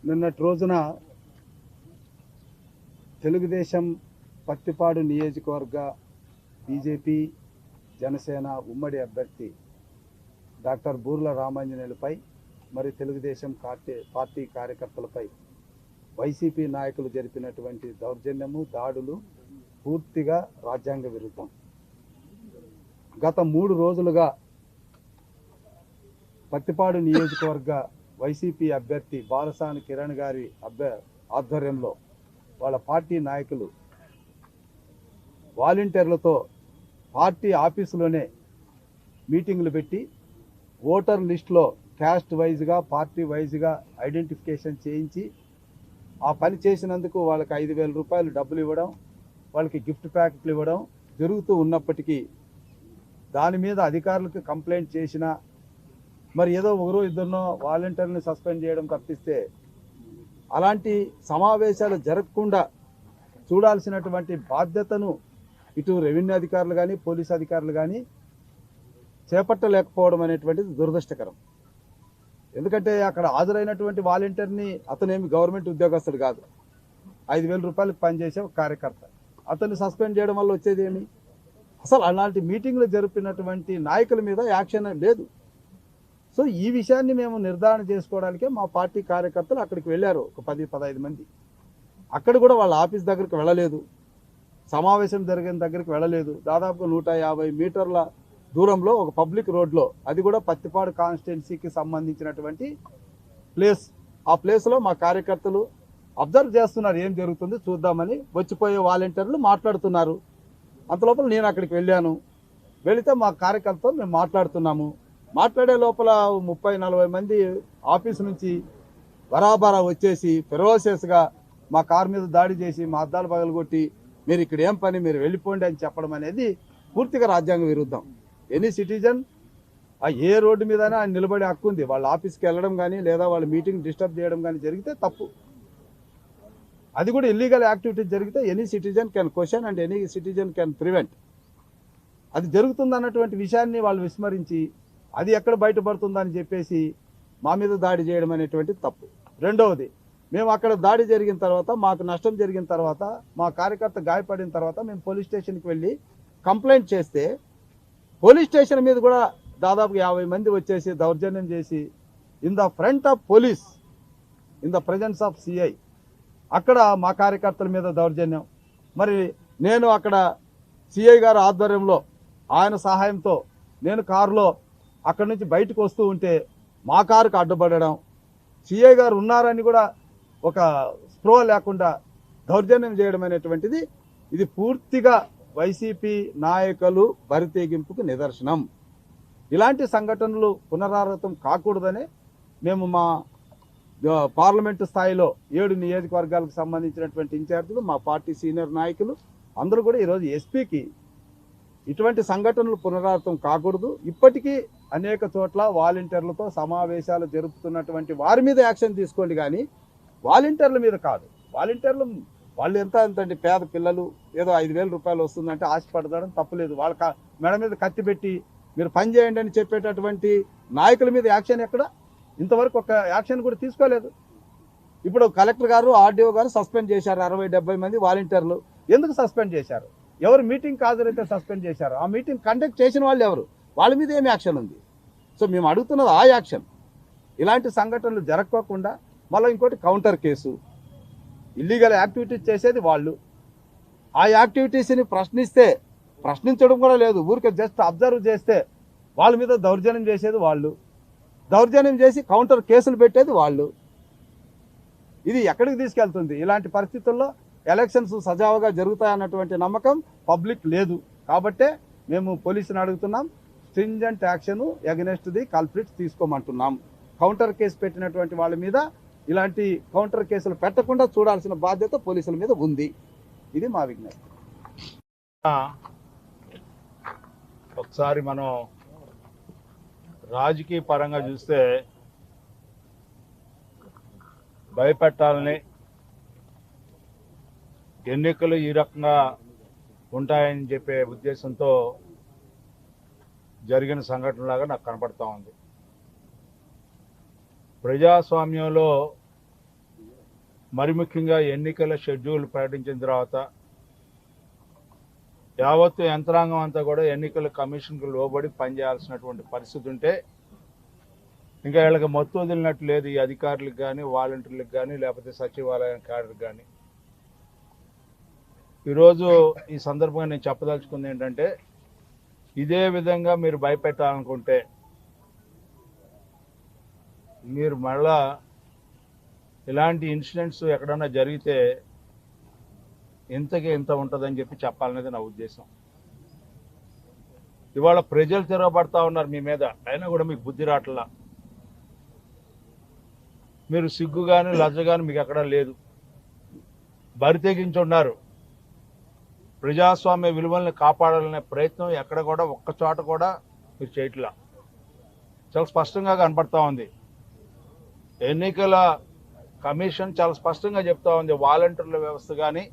నిన్నటి రోజున తెలుగుదేశం పత్తిపాడు నియోజకవర్గ బీజేపీ జనసేన ఉమ్మడి అభ్యర్థి డాక్టర్ బూర్ల రామాంజనేయులపై మరి తెలుగుదేశం పార్టీ కార్యకర్తలపై వైసీపీ నాయకులు జరిపినటువంటి దౌర్జన్యము దాడులు పూర్తిగా రాజ్యాంగ విరుద్ధం. గత 3 రోజులుగా పత్తిపాడు నియోజకవర్గ వైసీపీ అభ్యర్థి బాలసాని కిరణ్ గారి ఆధ్వర్యంలో వాళ్ళ పార్టీ నాయకులు వాలంటీర్లతో పార్టీ ఆఫీసులోనే మీటింగులు పెట్టి ఓటర్ లిస్టులో క్యాస్ట్ వైజ్గా పార్టీ వైజ్గా ఐడెంటిఫికేషన్ చేయించి ఆ పని చేసినందుకు వాళ్ళకి 5,000 రూపాయలు డబ్బులు ఇవ్వడం, వాళ్ళకి గిఫ్ట్ ప్యాకెట్లు ఇవ్వడం జరుగుతూ ఉన్నప్పటికీ దాని మీద అధికారులకు కంప్లైంట్ చేసినా మరి ఏదో ఒకరో ఇద్దరినో వాలంటీర్ని సస్పెండ్ చేయడం తప్పిస్తే అలాంటి సమావేశాలు జరగకుండా చూడాల్సినటువంటి బాధ్యతను ఇటు రెవెన్యూ అధికారులు కానీ పోలీసు అధికారులు కానీ చేపట్టలేకపోవడం అనేటువంటిది దురదృష్టకరం. ఎందుకంటే అక్కడ హాజరైనటువంటి వాలంటీర్ని అతనేమి గవర్నమెంట్ ఉద్యోగస్తుడు కాదు, 5,000 రూపాయలకు పనిచేసే ఒక కార్యకర్త. అతన్ని సస్పెండ్ చేయడం వల్ల వచ్చేది ఏమి? అసలు అలాంటి మీటింగ్లు జరిపినటువంటి నాయకుల మీద యాక్షన్ లేదు. సో ఈ విషయాన్ని మేము నిర్ధారణ చేసుకోవడానికే మా పార్టీ కార్యకర్తలు అక్కడికి వెళ్ళారు, ఒక 10-15 మంది. అక్కడ కూడా వాళ్ళ ఆఫీస్ దగ్గరికి వెళ్ళలేదు, సమావేశం జరిగిన దగ్గరికి వెళ్ళలేదు. దాదాపుగా 150 మీటర్ల దూరంలో ఒక పబ్లిక్ రోడ్లో, అది కూడా పత్తిపాడు కాన్స్టిట్యున్సీకి సంబంధించినటువంటి ప్లేస్, ఆ ప్లేస్లో మా కార్యకర్తలు అబ్జర్వ్ చేస్తున్నారు ఏం జరుగుతుంది చూద్దామని. వచ్చిపోయే వాలంటీర్లు మాట్లాడుతున్నారు. అంతలోపల నేను అక్కడికి వెళ్ళాను. వెళితే మా కార్యకర్తలు మేము మాట్లాడుతున్నాము. మాట్లాడే లోపల 30-40 మంది ఆఫీసు నుంచి బరాబరా వచ్చేసి ఫెరోసియస్గా మా కారు మీద దాడి చేసి మా అద్దాలు పగలగొట్టి మీరు ఇక్కడ ఏం పని, మీరు వెళ్ళిపోండి అని చెప్పడం అనేది పూర్తిగా రాజ్యాంగ విరుద్ధం. ఎనీ సిటిజన్ ఏ రోడ్డు మీదైనా ఆయన నిలబడే హక్కు ఉంది. వాళ్ళ ఆఫీస్కి వెళ్ళడం కానీ లేదా వాళ్ళ మీటింగ్ డిస్టర్బ్ చేయడం కానీ జరిగితే తప్పు. అది కూడా ఇల్లీగల్ యాక్టివిటీస్ జరిగితే any citizen can question and any citizen can prevent. అది జరుగుతుందన్నటువంటి విషయాన్ని వాళ్ళు విస్మరించి అది ఎక్కడ బయటపడుతుందని చెప్పేసి మా మీద దాడి చేయడం అనేటువంటిది తప్పు. రెండవది, మేము అక్కడ దాడి జరిగిన తర్వాత, మాకు నష్టం జరిగిన తర్వాత, మా కార్యకర్త గాయపడిన తర్వాత మేము పోలీస్ స్టేషన్కి వెళ్ళి కంప్లైంట్ చేస్తే పోలీస్ స్టేషన్ మీద కూడా దాదాపు 50 మంది వచ్చేసి దౌర్జన్యం చేసి in the front of police, in the presence of CI, అక్కడ మా కార్యకర్తల మీద దౌర్జన్యం. మరి నేను అక్కడ సిఐ గారు ఆధ్వర్యంలో ఆయన సహాయంతో నేను కారులో అక్కడి నుంచి బయటకు వస్తూ ఉంటే మా కారుకు అడ్డుపడడం, సిఐ గారు ఉన్నారని కూడా ఒక స్ప్రో లేకుండా దౌర్జన్యం చేయడం అనేటువంటిది ఇది పూర్తిగా వైసీపీ నాయకులు బరితెగింపుకు నిదర్శనం. ఇలాంటి సంఘటనలు పునరావృతం కాకూడదని మేము మా పార్లమెంటు స్థాయిలో 7 నియోజకవర్గాలకు సంబంధించినటువంటి ఇన్ఛార్జీలు, మా పార్టీ సీనియర్ నాయకులు అందరూ కూడా ఈరోజు ఎస్పీకి ఇటువంటి సంఘటనలు పునరావృతం కాకూడదు, ఇప్పటికీ అనేక చోట్ల వాలంటీర్లతో సమావేశాలు జరుపుతున్నటువంటి వారి మీద యాక్షన్ తీసుకోండి కానీ వాలంటీర్ల మీద కాదు. వాలంటీర్లు వాళ్ళు ఎంతంటే పేద పిల్లలు, ఏదో 5,000 రూపాయలు వస్తుందంటే ఆశపడడం తప్పులేదు. వాళ్ళ మెడ మీద కత్తి పెట్టి మీరు పని చేయండి అని చెప్పేటటువంటి నాయకుల మీద యాక్షన్ ఎక్కడ? ఇంతవరకు ఒక యాక్షన్ కూడా తీసుకోలేదు. ఇప్పుడు కలెక్టర్ గారు, ఆర్డీఓ గారు సస్పెండ్ చేశారు 60-70 మంది వాలంటీర్లు. ఎందుకు సస్పెండ్ చేశారు? ఎవరు మీటింగ్ హాజరైతే సస్పెండ్ చేశారు? ఆ మీటింగ్ కండక్ట్ చేసిన వాళ్ళు ఎవరు? వాళ్ళ మీద ఏం యాక్షన్ ఉంది? సో మేము అడుగుతున్నది ఆ యాక్షన్. ఇలాంటి సంఘటనలు జరగకోకుండా మళ్ళీ ఇంకోటి కౌంటర్ కేసు. ఇల్లీగల్ యాక్టివిటీస్ చేసేది వాళ్ళు, ఆ యాక్టివిటీస్ని ప్రశ్నించడం కూడా లేదు, ఊరికే జస్ట్ అబ్జర్వ్ చేస్తే వాళ్ళ మీద దౌర్జన్యం చేసేది వాళ్ళు, దౌర్జన్యం చేసి కౌంటర్ కేసులు పెట్టేది వాళ్ళు. ఇది ఎక్కడికి తీసుకెళ్తుంది? ఇలాంటి పరిస్థితుల్లో ఎలక్షన్స్ సజావుగా జరుగుతాయన్నటువంటి నమ్మకం పబ్లిక్ లేదు. కాబట్టే మేము పోలీసుని అడుగుతున్నాం, stringent action against the culprits తీసుకోమంటున్నాం. కౌంటర్ కేసు పెట్టినటువంటి వాళ్ళ మీద ఇలాంటి కౌంటర్ కేసులు పెట్టకుండా చూడాల్సిన బాధ్యత పోలీసుల మీద ఉంది. ఇది మా విజ్ఞప్తి. ఒకసారి మనం రాజకీయ పరంగా చూస్తే భయపెట్టాలని, ఎన్నికలు ఈ రకంగా ఉంటాయని చెప్పే ఉద్దేశంతో జరిగిన సంఘటనలాగా నాకు కనపడతా ఉంది. ప్రజాస్వామ్యంలో మరి ముఖ్యంగా ఎన్నికల షెడ్యూల్ ప్రకటించిన తర్వాత యావత్తు యంత్రాంగం అంతా కూడా ఎన్నికల కమిషన్కు లోబడి పనిచేయాల్సినటువంటి పరిస్థితి ఉంటే ఇంకా వీళ్ళకి మొత్తం వదిలినట్టు లేదు. ఈ అధికారులకు కానీ వాలంటీర్లకు కానీ లేకపోతే సచివాలయం క్యాడర్ కానీ. ఈరోజు ఈ సందర్భంగా నేను చెప్పదలుచుకుంది ఏంటంటే, ఇదే విధంగా మీరు భయపెట్టాలనుకుంటే మీరు మళ్ళా ఇలాంటి ఇన్సిడెంట్స్ ఎక్కడన్నా జరిగితే ఇంతకి ఇంత ఉంటుందని చెప్పి చెప్పాలనేది నా ఉద్దేశం. ఇవాళ ప్రజలు తిరగబడతా ఉన్నారు మీ మీద, అయినా కూడా మీకు బుద్ధి రావట్లా. మీరు సిగ్గు కానీ లజ్జ కానీ మీకు ఎక్కడా లేదు. బరి తెగించున్నారు. ప్రజాస్వామ్య విలువల్ని కాపాడాలనే ప్రయత్నం ఎక్కడ కూడా ఒక్క చోట కూడా మీరు చేయట్లా. చాలా స్పష్టంగా కనపడతా ఉంది. ఎన్నికల కమిషన్ చాలా స్పష్టంగా చెప్తా ఉంది, వాలంటీర్ల వ్యవస్థ కానీ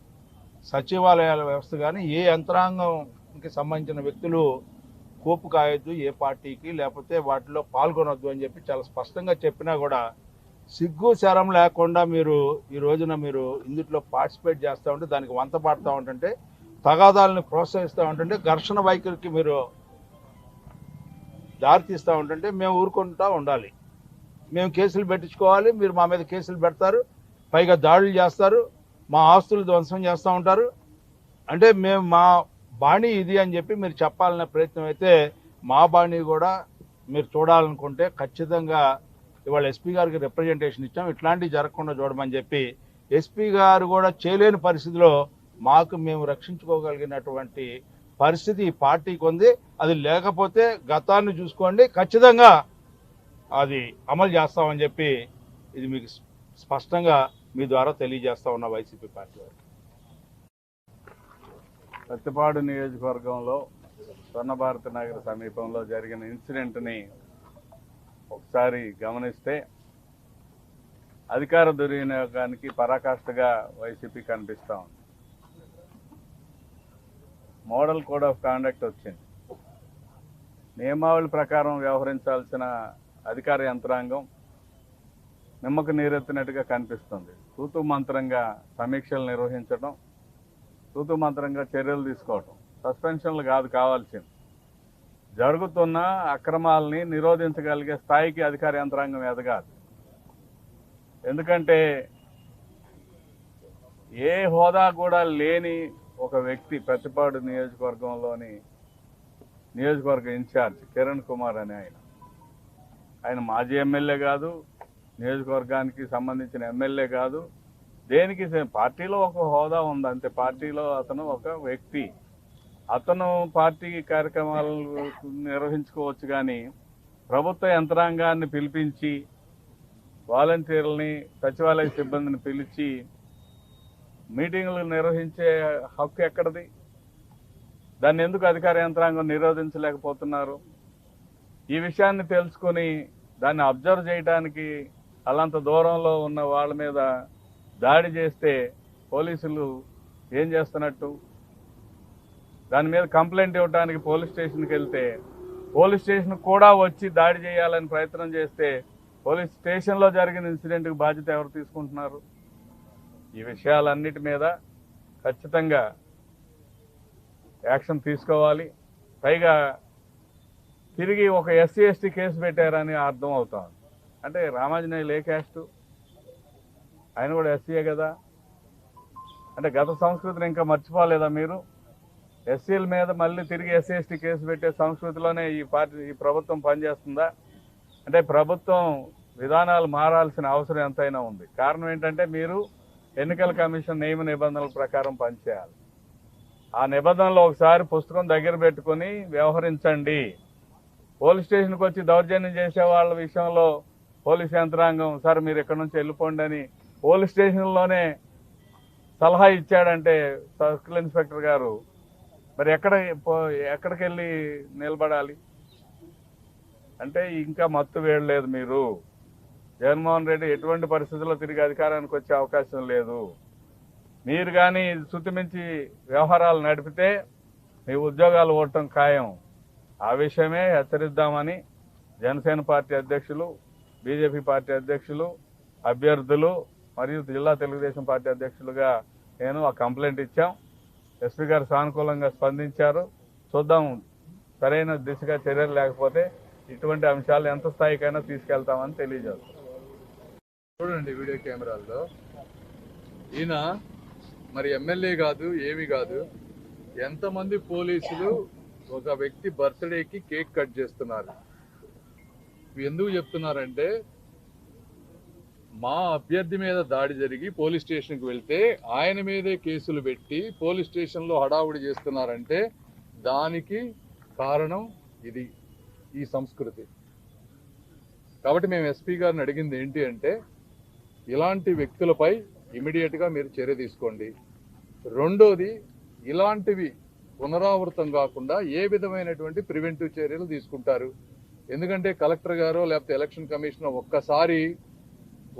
సచివాలయాల వ్యవస్థ కానీ ఏ యంత్రాంగంకి సంబంధించిన వ్యక్తులు కోపు కాయొద్దు, ఏ పార్టీకి లేకపోతే వాటిలో పాల్గొనొద్దు అని చెప్పి చాలా స్పష్టంగా చెప్పినా కూడా సిగ్గు శరం లేకుండా మీరు ఈ రోజున మీరు ఇందులో పార్టిసిపేట్ చేస్తూ ఉంటే, దానికి వంత పాడుతూ ఉంటుంటే, తగాదాలను ప్రోత్సహిస్తూ ఉంటుంటే, ఘర్షణ వైఖరికి మీరు దారితీస్తూ ఉంటుంటే మేము ఊరుకుంటూ ఉండాలి. మేము కేసులు పెట్టించుకోవాలి, మీరు మా మీద కేసులు పెడతారు, పైగా దాడులు చేస్తారు, మా ఆస్తులు ధ్వంసం చేస్తూ ఉంటారు. అంటే మేము మా బాణీ ఇది అని చెప్పి మీరు చెప్పాలనే ప్రయత్నం అయితే, మా బాణీ కూడా మీరు చూడాలనుకుంటే ఖచ్చితంగా ఇవాళ ఎస్పీ గారికి రిప్రజెంటేషన్ ఇచ్చాం, ఇట్లాంటివి జరగకుండా చూడమని చెప్పి. ఎస్పీ గారు కూడా చేయలేని పరిస్థితిలో మాకు మేము రక్షించుకోగలిగినటువంటి పరిస్థితి ఈ పార్టీకి ఉంది. అది లేకపోతే గతాన్ని చూసుకోండి, ఖచ్చితంగా అది అమలు చేస్తామని చెప్పి ఇది మీకు స్పష్టంగా మీ ద్వారా తెలియజేస్తా ఉన్న వైసీపీ పార్టీ వారికి. ప్రతిపాడు నియోజకవర్గంలో స్వర్ణభారతి నగర్ సమీపంలో జరిగిన ఇన్సిడెంట్ని ఒకసారి గమనిస్తే అధికార దుర్వినియోగానికి పరాకాష్ఠగా వైసీపీ కనిపిస్తూ ఉంది. మోడల్ కోడ్ ఆఫ్ కాండక్ట్ వచ్చింది. నియమావళి ప్రకారం వ్యవహరించాల్సిన అధికార యంత్రాంగం నిమ్మకు నీరెత్తినట్టుగా కనిపిస్తుంది. తూతు మంత్రంగా సమీక్షలు నిర్వహించడం, తూతు మంత్రంగా చర్యలు తీసుకోవటం, సస్పెన్షన్లు కాదు కావాల్సింది. జరుగుతున్న అక్రమాలని నిరోధించగలిగే స్థాయికి అధికార యంత్రాంగం ఎదగాలి. ఎందుకంటే ఏ హోదా కూడా లేని ఒక వ్యక్తి ప్రతిపాడు నియోజకవర్గంలోని నియోజకవర్గ ఇన్ఛార్జ్ కిరణ్ కుమార్ అనే ఆయన మాజీ ఎమ్మెల్యే కాదు, నియోజకవర్గానికి సంబంధించిన ఎమ్మెల్యే కాదు, దేనికి పార్టీలో ఒక హోదా ఉంది అంతే. పార్టీలో అతను ఒక వ్యక్తి, అతను పార్టీ కార్యక్రమాలు నిర్వహించుకోవచ్చు. కానీ ప్రభుత్వ యంత్రాంగాన్ని పిలిపించి వాలంటీర్లని సచివాలయ సిబ్బందిని పిలిచి మీటింగులు నిర్వహించే హక్కు ఎక్కడిది? దాన్ని ఎందుకు అధికార యంత్రాంగం నిరోధించలేకపోతున్నారు? ఈ విషయాన్ని తెలుసుకొని దాన్ని అబ్జర్వ్ చేయడానికి అలాంత దూరంలో ఉన్న వాళ్ళ మీద దాడి చేస్తే పోలీసులు ఏం చేస్తున్నట్టు? దాని మీద కంప్లైంట్ ఇవ్వడానికి పోలీస్ స్టేషన్కి వెళ్తే పోలీస్ స్టేషన్ కూడా వచ్చి దాడి చేయాలని ప్రయత్నం చేస్తే పోలీస్ స్టేషన్లో జరిగిన ఇన్సిడెంట్కి బాధ్యత ఎవరు తీసుకుంటున్నారు? ఈ విషయాలన్నిటి మీద ఖచ్చితంగా యాక్షన్ తీసుకోవాలి. పైగా తిరిగి ఒక ఎస్సీ ఎస్టీ కేసు పెట్టారని అర్థం అవుతాం. అంటే రామాంజనేయులు ఏ క్యాస్టు? ఆయన కూడా ఎస్సీయే కదా. అంటే గత సంస్కృతిని ఇంకా మర్చిపోలేదా మీరు? ఎస్సీల మీద మళ్ళీ తిరిగి ఎస్సీ ఎస్టీ కేసు పెట్టే సంస్కృతిలోనే ఈ ప్రభుత్వం పనిచేస్తుందా? అంటే ప్రభుత్వం విధానాలు మారాల్సిన అవసరం ఎంతైనా ఉంది. కారణం ఏంటంటే మీరు ఎన్నికల కమిషన్ నియమ నిబంధనల ప్రకారం పనిచేయాలి. ఆ నిబంధనలు ఒకసారి పుస్తకం దగ్గర పెట్టుకొని వ్యవహరించండి. పోలీస్ స్టేషన్కి వచ్చి దౌర్జన్యం చేసే వాళ్ళ విషయంలో పోలీస్ యంత్రాంగం సార్ మీరు ఎక్కడి నుంచి వెళ్ళిపోండి అని పోలీస్ స్టేషన్లోనే సలహా ఇచ్చాడంటే సర్కిల్ ఇన్స్పెక్టర్ గారు మరి ఎక్కడికి వెళ్ళి నిలబడాలి? అంటే ఇంకా మత్తు వేయలేదు మీరు. జగన్మోహన్ రెడ్డి ఎటువంటి పరిస్థితుల్లో తిరిగి అధికారానికి వచ్చే అవకాశం లేదు. మీరు కానీ శుతిమించి వ్యవహారాలు నడిపితే మీ ఉద్యోగాలు ఓడటం ఖాయం. ఆ విషయమే హెచ్చరిద్దామని జనసేన పార్టీ అధ్యక్షులు, బీజేపీ పార్టీ అధ్యక్షులు, అభ్యర్థులు మరియు జిల్లా తెలుగుదేశం పార్టీ అధ్యక్షులుగా నేను ఆ కంప్లైంట్ ఇచ్చాం. ఎస్పీ గారు సానుకూలంగా స్పందించారు. చూద్దాం, సరైన దిశగా చర్యలు లేకపోతే ఇటువంటి అంశాలు ఎంత స్థాయికైనా తీసుకెళ్తామని తెలియజేస్తాం. చూడండి వీడియో కెమెరాల్లో ఈయన మరి ఎమ్మెల్యే కాదు, ఏమి కాదు, ఎంతమంది పోలీసులు ఒక వ్యక్తి బర్త్డేకి కేక్ కట్ చేస్తున్నారు. ఎందుకు చెప్తున్నారంటే మా అభ్యర్థి మీద దాడి జరిగి పోలీస్ స్టేషన్కి వెళ్తే ఆయన మీదే కేసులు పెట్టి పోలీస్ స్టేషన్లో హడావుడి చేస్తున్నారంటే దానికి కారణం ఇది, ఈ సంస్కృతి. కాబట్టి మేము ఎస్పీ గారిని అడిగింది ఏంటి అంటే ఇలాంటి వ్యక్తులపై ఇమీడియట్గా మీరు చర్య తీసుకోండి. రెండోది, ఇలాంటివి పునరావృతం కాకుండా ఏ విధమైనటువంటి ప్రివెంటివ్ చర్యలు తీసుకుంటారు. ఎందుకంటే కలెక్టర్ గారో లేకపోతే ఎలక్షన్ కమిషనర్ ఒక్కసారి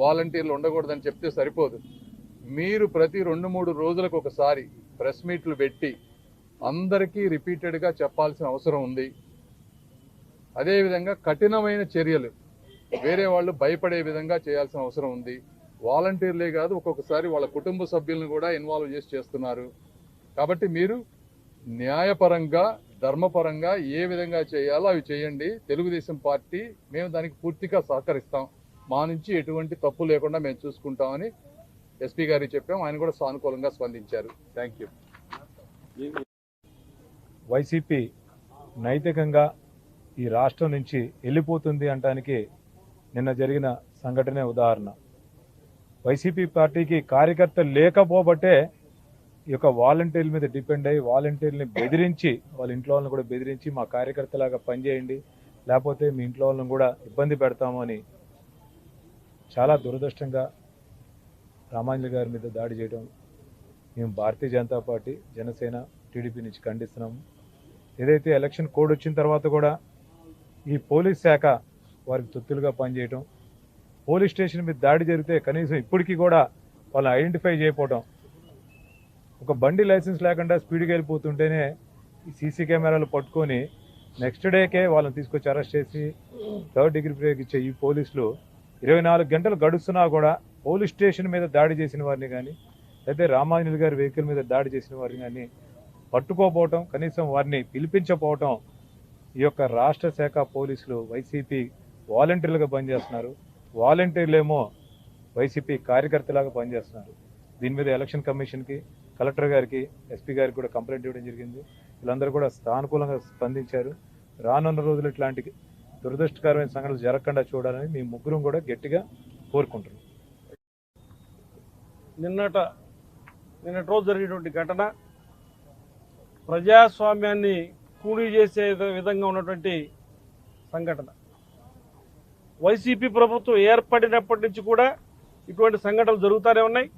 వాలంటీర్లు ఉండకూడదని చెప్తే సరిపోదు. మీరు ప్రతి 2-3 రోజులకు ఒకసారి ప్రెస్ మీట్లు పెట్టి అందరికీ రిపీటెడ్గా చెప్పాల్సిన అవసరం ఉంది. అదేవిధంగా కఠినమైన చర్యలు వేరే వాళ్ళు భయపడే విధంగా చేయాల్సిన అవసరం ఉంది. వాలంటీర్లే కాదు, ఒక్కొక్కసారి వాళ్ళ కుటుంబ సభ్యులను కూడా ఇన్వాల్వ్ చేసి చేస్తున్నారు. కాబట్టి మీరు న్యాయపరంగా, ధర్మపరంగా ఏ విధంగా చేయాలో అవి చేయండి. తెలుగుదేశం పార్టీ మేము దానికి పూర్తిగా సహకరిస్తాం. మా నుంచి ఎటువంటి తప్పు లేకుండా మేము చూసుకుంటామని ఎస్పీ గారికి చెప్పాం. ఆయన కూడా సానుకూలంగా స్పందించారు. Thank you. వైసీపీ నైతికంగా ఈ రాష్ట్రం నుంచి వెళ్ళిపోతుంది అనడానికి నిన్న జరిగిన సంఘటనే ఉదాహరణ. వైసీపీ పార్టీకి కార్యకర్తలు లేకపోబట్టే ఈ యొక్క వాలంటీర్ల మీద డిపెండ్ అయ్యి వాలంటీర్ని బెదిరించి వాళ్ళ ఇంట్లో వాళ్ళని కూడా బెదిరించి మా కార్యకర్తలాగా పనిచేయండి, లేకపోతే మీ ఇంట్లో వాళ్ళని కూడా ఇబ్బంది పెడతాము అని చాలా దురదృష్టంగా రామాంజలి గారి మీద దాడి చేయడం మేము భారతీయ జనతా పార్టీ, జనసేన, టీడీపీ నుంచి ఖండిస్తున్నాము. ఏదైతే ఎలక్షన్ కోడ్ వచ్చిన తర్వాత కూడా ఈ పోలీస్ శాఖ వారికి తొత్తులుగా పనిచేయటం, పోలీస్ స్టేషన్ మీద దాడి జరిగితే కనీసం ఇప్పటికీ కూడా వాళ్ళని ఐడెంటిఫై చేయకపోవడం, ఒక బండి లైసెన్స్ లేకుండా స్పీడ్గా వెళ్ళిపోతుంటేనే ఈ సీసీ కెమెరాలు పట్టుకొని నెక్స్ట్ డేకే వాళ్ళని తీసుకొచ్చి అరెస్ట్ చేసి 3rd డిగ్రీ బ్రేక్ ఇచ్చే ఈ పోలీసులు 24 గంటలు గడుస్తున్నా కూడా పోలీస్ స్టేషన్ మీద దాడి చేసిన వారిని కానీ అయితే రామాంజలి గారి వెహికల్ మీద దాడి చేసిన వారిని కానీ పట్టుకోపోవటం, కనీసం వారిని పిలిపించకపోవటం ఈ యొక్క రాష్ట్ర శాఖ పోలీసులు వైసీపీ వాలంటీర్లుగా పనిచేస్తున్నారు. వాలంటీర్లేమో వైసీపీ కార్యకర్తలాగా పనిచేస్తున్నారు. దీని మీద ఎలక్షన్ కమిషన్కి, కలెక్టర్ గారికి, ఎస్పీ గారికి కూడా కంప్లైంట్ ఇవ్వడం జరిగింది. వీళ్ళందరూ కూడా సానుకూలంగా స్పందించారు. రానున్న రోజులు ఇట్లాంటి దురదృష్టకరమైన సంఘటనలు జరగకుండా చూడాలని మేము ముగ్గురం కూడా గట్టిగా కోరుకుంటున్నాం. నిన్నటి రోజు జరిగినటువంటి ఘటన ప్రజాస్వామ్యాన్ని కూలీ చేసే విధంగా ఉన్నటువంటి సంఘటన. వైసీపీ ప్రభుత్వం ఏర్పడినప్పటి నుంచి కూడా ఇటువంటి సంఘటనలు జరుగుతూనే ఉన్నాయి.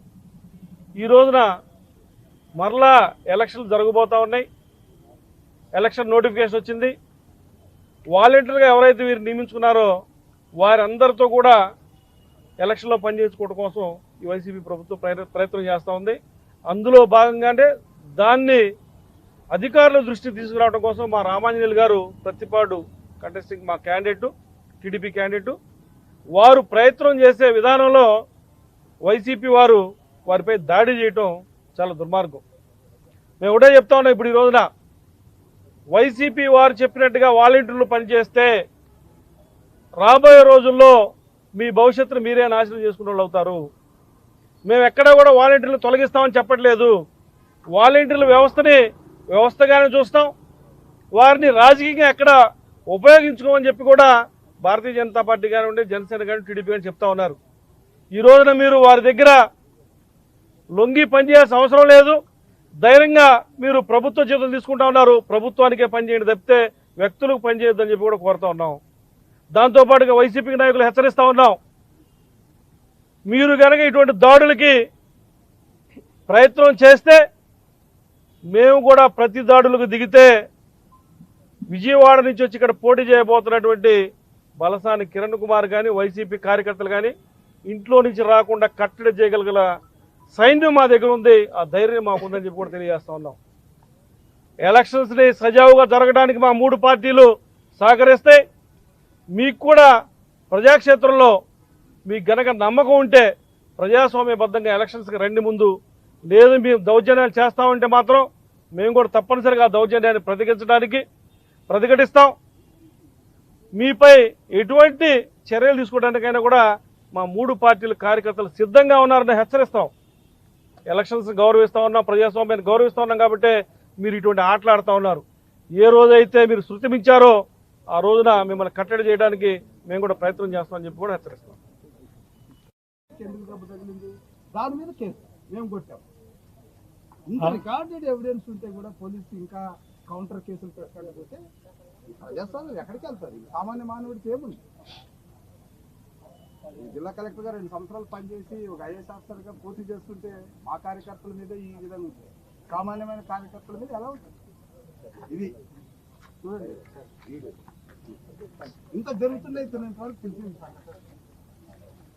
ఈ రోజున మరలా ఎలక్షన్లు జరగబోతూ ఉన్నాయి. ఎలక్షన్ నోటిఫికేషన్ వచ్చింది. వాలంటీర్గా ఎవరైతే వీరు నియమించుకున్నారో వారందరితో కూడా ఎలక్షన్లో పనిచేసుకోవడం కోసం ఈ వైసీపీ ప్రభుత్వం ప్రయత్నం చేస్తూ ఉంది. అందులో భాగంగానే దాన్ని అధికారుల దృష్టికి తీసుకురావడం కోసం మా రామాంజనేయులు గారు ప్రతిపాడు కంటెస్టింగ్ మా క్యాండిడేటు, టీడీపీ క్యాండిడేటు, వారు ప్రయత్నం చేసే విధానంలో వైసీపీ వారిపై దాడి చేయటం చాలా దుర్మార్గం. మేము ఒకటే చెప్తా ఉన్నాం, ఇప్పుడు ఈ రోజున వైసీపీ వారు చెప్పినట్టుగా వాలంటీర్లు పనిచేస్తే రాబోయే రోజుల్లో మీ భవిష్యత్తును మీరే నాశనం చేసుకునే వాళ్ళు అవుతారు. మేము ఎక్కడా కూడా వాలంటీర్లు తొలగిస్తామని చెప్పట్లేదు. వాలంటీర్ల వ్యవస్థగానే చూస్తాం. వారిని రాజకీయంగా ఎక్కడ ఉపయోగించుకోమని చెప్పి కూడా భారతీయ జనతా పార్టీ కానివ్వండి, జనసేన కానీ, టీడీపీ కానీ చెప్తా ఉన్నారు. ఈ రోజున మీరు వారి దగ్గర లొంగి పనిచేయాల్సిన అవసరం లేదు. ధైర్యంగా మీరు ప్రభుత్వ జీతం తీసుకుంటా ఉన్నారు. ప్రభుత్వానికే పనిచేయండి తప్పితే వ్యక్తులకు పనిచేయొద్దని చెప్పి కూడా కోరుతా ఉన్నాం. దాంతోపాటుగా వైసీపీ నాయకులు హెచ్చరిస్తూ ఉన్నాం, మీరు కనుక ఇటువంటి దాడులకి ప్రయత్నం చేస్తే మేము కూడా ప్రతి దాడులకు దిగితే విజయవాడ నుంచి వచ్చి ఇక్కడ పోటీ చేయబోతున్నటువంటి బలసాని కిరణ్ కుమార్ కానీ, వైసీపీ కార్యకర్తలు కానీ ఇంట్లో నుంచి రాకుండా కట్టడి చేయగల సైన్యం మా దగ్గర ఉంది. ఆ ధైర్యం మాకుందని చెప్పి కూడా తెలియజేస్తా ఉన్నాం. ఎలక్షన్స్ని సజావుగా జరగడానికి మా 3 పార్టీలు సహకరిస్తే మీకు కూడా ప్రజాక్షేత్రంలో మీకు గనక నమ్మకం ఉంటే ప్రజాస్వామ్యబద్ధంగా ఎలక్షన్స్కి రండి ముందు. లేదు మేము దౌర్జన్యాలు చేస్తామంటే మాత్రం మేము కూడా తప్పనిసరిగా దౌర్జన్యాన్ని ప్రతిఘటిస్తాం. మీపై ఎటువంటి చర్యలు తీసుకోవడానికైనా కూడా మా 3 పార్టీల కార్యకర్తలు సిద్ధంగా ఉన్నారని హెచ్చరిస్తాం. ఎలక్షన్స్ గౌరవిస్తూ ఉన్నాం, ప్రజాస్వామ్యాన్ని గౌరవిస్తూ ఉన్నాం కాబట్టి మీరు ఇటువంటి ఆటలు ఆడుతూ ఉన్నారు. ఏ రోజైతే మీరు శృతి మించారో ఆ రోజున మిమ్మల్ని కట్టడి చేయడానికి మేము కూడా ప్రయత్నం చేస్తామని చెప్పి కూడా హెచ్చరిస్తాం. ఎందుకు దెబ్బ తగిలింది దాని మీద కేసు మేము కొట్టాం. ఇంత రికార్డెడ్ ఎవిడెన్స్ ఉంటే కూడా పోలీసు ఇంకా కౌంటర్ కేసులు పెట్టకపోతే ప్రజాస్వామ్యం ఎక్కడికి వెళ్తారు? సామాన్య మానవుడికి ఏముంది? జిల్లా కలెక్టర్ గారు 2 సంవత్సరాలు పనిచేసి ఒక ఐఏఎస్ ఆఫీసర్గా పూర్తి చేస్తుంటే మా కార్యకర్తల మీద ఈ విధంగా ఉంటుంది. సామాన్యమైన కార్యకర్తల మీద ఎలా ఉంటుంది? ఇది చూడండి, ఇంత జరుగుతున్నాయి ఇంతవరకు తెలిసింది.